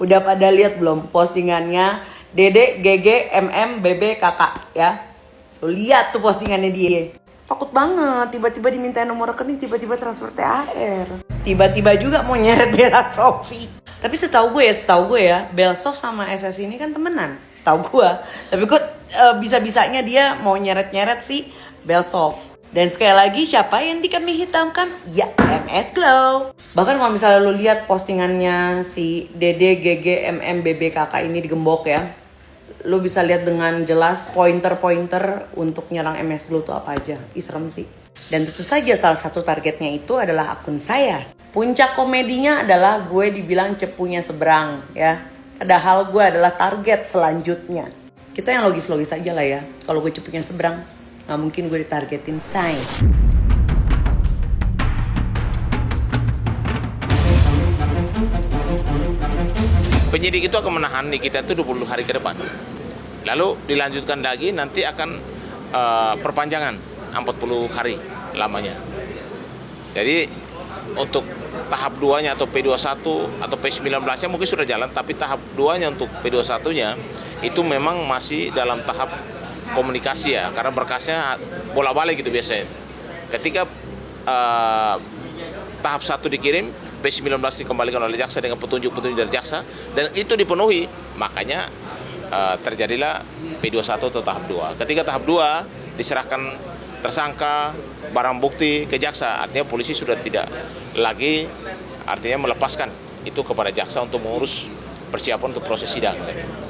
Udah pada lihat belum postingannya Dede, GG, MM, BB, kakak ya? Lo lihat tuh postingannya dia. Takut banget, tiba-tiba diminta nomor rekening, tiba-tiba transfer THR. Tiba-tiba juga mau nyeret Bella Sophie. Tapi setahu gue ya, Belsof sama SS ini kan temenan. Setahu gue. Tapi kok bisa-bisanya dia mau nyeret-nyeret si Belsof. Dan sekali lagi siapa yang kami hitamkan? Ya MS Glow. Bahkan kalau misalnya lo lihat postingannya si Dede, GG, MM, BB, kakak ini digembok ya, lo bisa lihat dengan jelas pointer-pointer untuk nyerang MS Glow itu apa aja. Serem sih. Dan tentu saja salah satu targetnya itu adalah akun saya. Puncak komedinya adalah gue dibilang cepunya seberang ya. Padahal gue adalah target selanjutnya. Kita yang logis-logis aja lah ya. Kalau gue cepunya seberang, nggak mungkin gue ditargetin say. Penyidik itu akan menahan kita itu 20 hari ke depan. Lalu dilanjutkan lagi nanti akan perpanjangan 40 hari lamanya. Jadi untuk tahap 2-nya atau P21 atau P19-nya mungkin sudah jalan, tapi tahap 2-nya untuk P21-nya itu memang masih dalam tahap komunikasi ya, karena berkasnya bolak-balik gitu biasanya. Ketika tahap 1 dikirim, P19 dikembalikan oleh jaksa dengan petunjuk-petunjuk dari jaksa, dan itu dipenuhi, makanya terjadilah P21 atau tahap 2. Ketika tahap 2 diserahkan tersangka, barang bukti ke jaksa, artinya polisi sudah tidak lagi artinya melepaskan itu kepada jaksa untuk mengurus persiapan untuk proses sidang.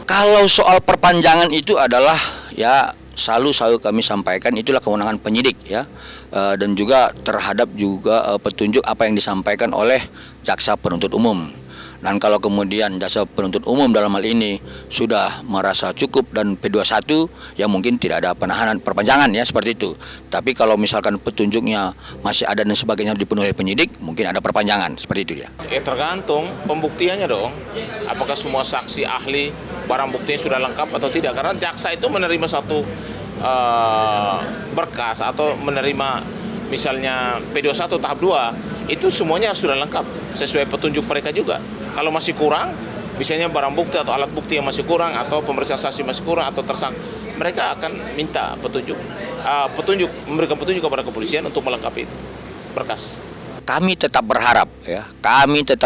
Kalau soal perpanjangan itu adalah ya selalu kami sampaikan itulah kewenangan penyidik ya, dan juga terhadap juga petunjuk apa yang disampaikan oleh jaksa penuntut umum. Dan kalau kemudian jaksa penuntut umum dalam hal ini sudah merasa cukup dan P21 ya mungkin tidak ada penahanan perpanjangan ya seperti itu. Tapi kalau misalkan petunjuknya masih ada dan sebagainya dipenuhi oleh penyidik, mungkin ada perpanjangan seperti itu dia. Tergantung pembuktiannya dong. Apakah semua saksi ahli barang buktinya sudah lengkap atau tidak? Karena jaksa itu menerima satu berkas atau menerima misalnya P21 tahap 2 itu semuanya sudah lengkap sesuai petunjuk mereka juga. Kalau masih kurang, misalnya barang bukti atau alat bukti yang masih kurang atau pemeriksaan saksi masih kurang atau tersangka, mereka akan minta memberikan petunjuk kepada kepolisian untuk melengkapi itu berkas. Kami tetap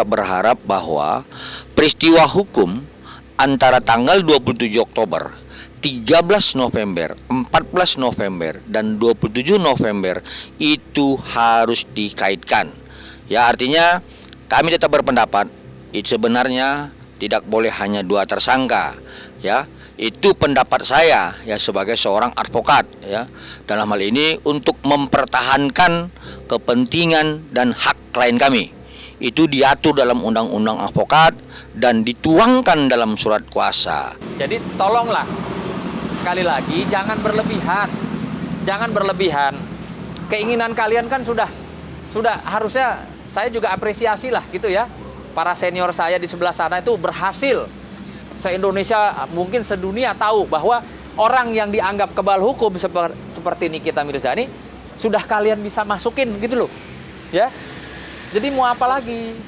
berharap bahwa peristiwa hukum antara tanggal 27 Oktober, 13 November, 14 November, dan 27 November itu harus dikaitkan. Ya, artinya kami tetap berpendapat itu sebenarnya tidak boleh hanya 2 tersangka ya. Itu pendapat saya ya sebagai seorang advokat ya. Dalam hal ini untuk mempertahankan kepentingan dan hak klien kami. Itu diatur dalam undang-undang advokat dan dituangkan dalam surat kuasa. Jadi tolonglah sekali lagi jangan berlebihan. Jangan berlebihan. Keinginan kalian kan sudah harusnya saya juga apresiasi lah gitu ya. Para senior saya di sebelah sana itu berhasil. Se-Indonesia mungkin sedunia tahu bahwa orang yang dianggap kebal hukum seperti Nikita Mirzani sudah kalian bisa masukin gitu loh. Ya. Jadi mau apa lagi?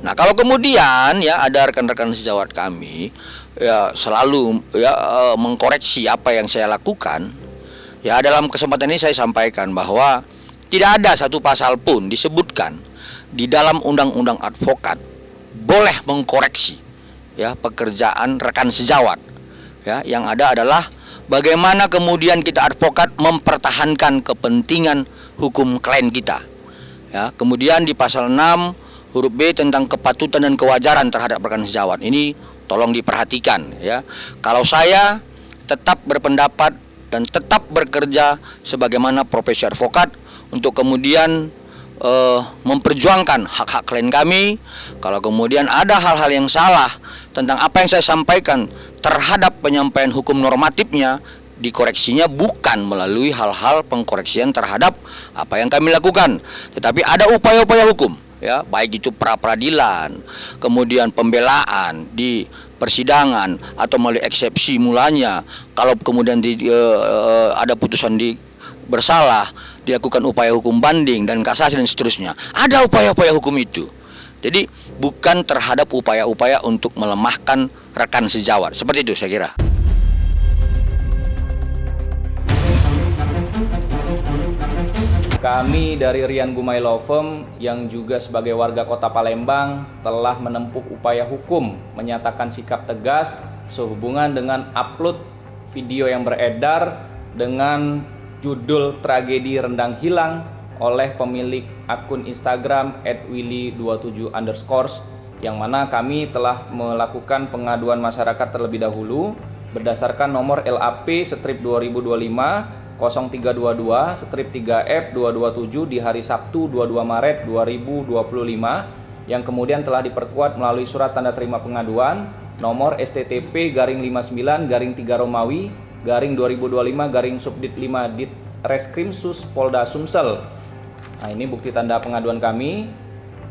Nah, kalau kemudian ya ada rekan-rekan sejawat kami ya selalu ya mengkoreksi apa yang saya lakukan. Ya, dalam kesempatan ini saya sampaikan bahwa tidak ada satu pasal pun disebutkan di dalam undang-undang advokat boleh mengkoreksi ya pekerjaan rekan sejawat. Ya, yang ada adalah bagaimana kemudian kita advokat mempertahankan kepentingan hukum klien kita. Ya, kemudian di pasal 6 huruf B tentang kepatutan dan kewajaran terhadap rekan sejawat ini tolong diperhatikan ya. Kalau saya tetap berpendapat dan tetap bekerja sebagaimana profesi advokat untuk kemudian memperjuangkan hak-hak klien kami. Kalau kemudian ada hal-hal yang salah tentang apa yang saya sampaikan terhadap penyampaian hukum normatifnya, dikoreksinya bukan melalui hal-hal pengkoreksian terhadap apa yang kami lakukan, tetapi ada upaya-upaya hukum ya, baik itu pra-peradilan, kemudian pembelaan di persidangan atau melalui eksepsi mulanya. Kalau kemudian ada putusan bersalah, dilakukan upaya hukum banding dan kasasi dan seterusnya. Ada upaya-upaya hukum itu. Jadi bukan terhadap upaya-upaya untuk melemahkan rekan sejawat. Seperti itu saya kira. Kami dari Rian Gumai Law Firm yang juga sebagai warga Kota Palembang telah menempuh upaya hukum menyatakan sikap tegas sehubungan dengan upload video yang beredar dengan judul Tragedi Rendang Hilang oleh pemilik akun Instagram @willy27_ yang mana kami telah melakukan pengaduan masyarakat terlebih dahulu berdasarkan nomor LAP/2025 0322/3F227 di hari Sabtu 22 Maret 2025 yang kemudian telah diperkuat melalui surat tanda terima pengaduan nomor STTP-59-3 Romawi 2025-Subdit 5 Ditreskrimsus Polda Sumsel. Nah, ini bukti tanda pengaduan kami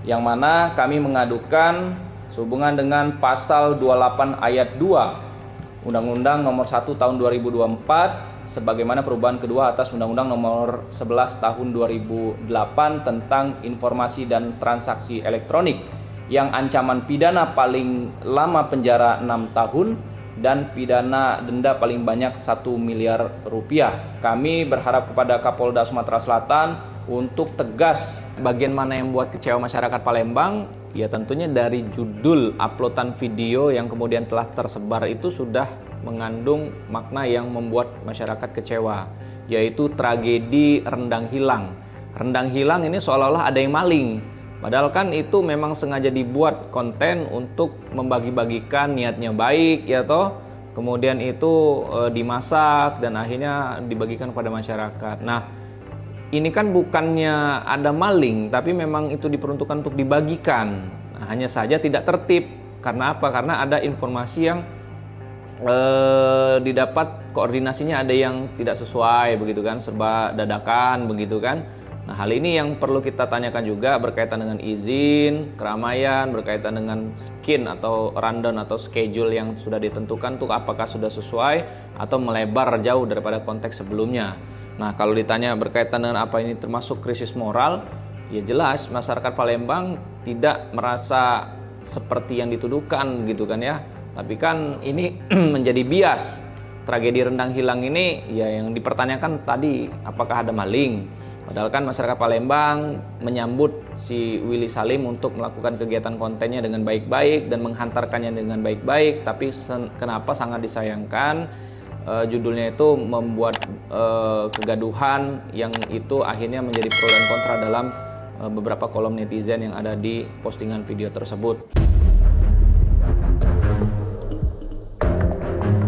yang mana kami mengadukan sehubungan dengan pasal 28 ayat 2 Undang-Undang nomor 1 tahun 2024 sebagaimana perubahan kedua atas Undang-Undang nomor 11 tahun 2008 tentang informasi dan transaksi elektronik yang ancaman pidana paling lama penjara 6 tahun dan pidana denda paling banyak 1 miliar rupiah. Kami berharap kepada Kapolda Sumatera Selatan untuk tegas. Bagian mana yang membuat kecewa masyarakat Palembang? Ya tentunya dari judul uploadan video yang kemudian telah tersebar itu sudah mengandung makna yang membuat masyarakat kecewa, yaitu tragedi rendang hilang. Rendang hilang ini seolah-olah ada yang maling, padahal kan itu memang sengaja dibuat konten untuk membagi-bagikan, niatnya baik ya toh, kemudian itu dimasak dan akhirnya dibagikan kepada masyarakat. Nah, ini kan bukannya ada maling, tapi memang itu diperuntukkan untuk dibagikan. Nah, hanya saja tidak tertib. Karena apa? Karena ada informasi yang didapat koordinasinya ada yang tidak sesuai begitu kan, serba dadakan begitu kan. Nah, hal ini yang perlu kita tanyakan juga berkaitan dengan izin, keramaian, berkaitan dengan skin atau rundown atau schedule yang sudah ditentukan tuh apakah sudah sesuai atau melebar jauh daripada konteks sebelumnya. Nah, kalau ditanya berkaitan dengan apa ini termasuk krisis moral, ya jelas masyarakat Palembang tidak merasa seperti yang dituduhkan gitu kan ya. Tapi kan ini menjadi bias. Tragedi rendang hilang ini ya yang dipertanyakan tadi apakah ada maling. Padahal kan masyarakat Palembang menyambut si Willy Salim untuk melakukan kegiatan kontennya dengan baik-baik dan menghantarkannya dengan baik-baik. Tapi kenapa sangat disayangkan judulnya itu membuat kegaduhan yang itu akhirnya menjadi pro dan kontra dalam beberapa kolom netizen yang ada di postingan video tersebut.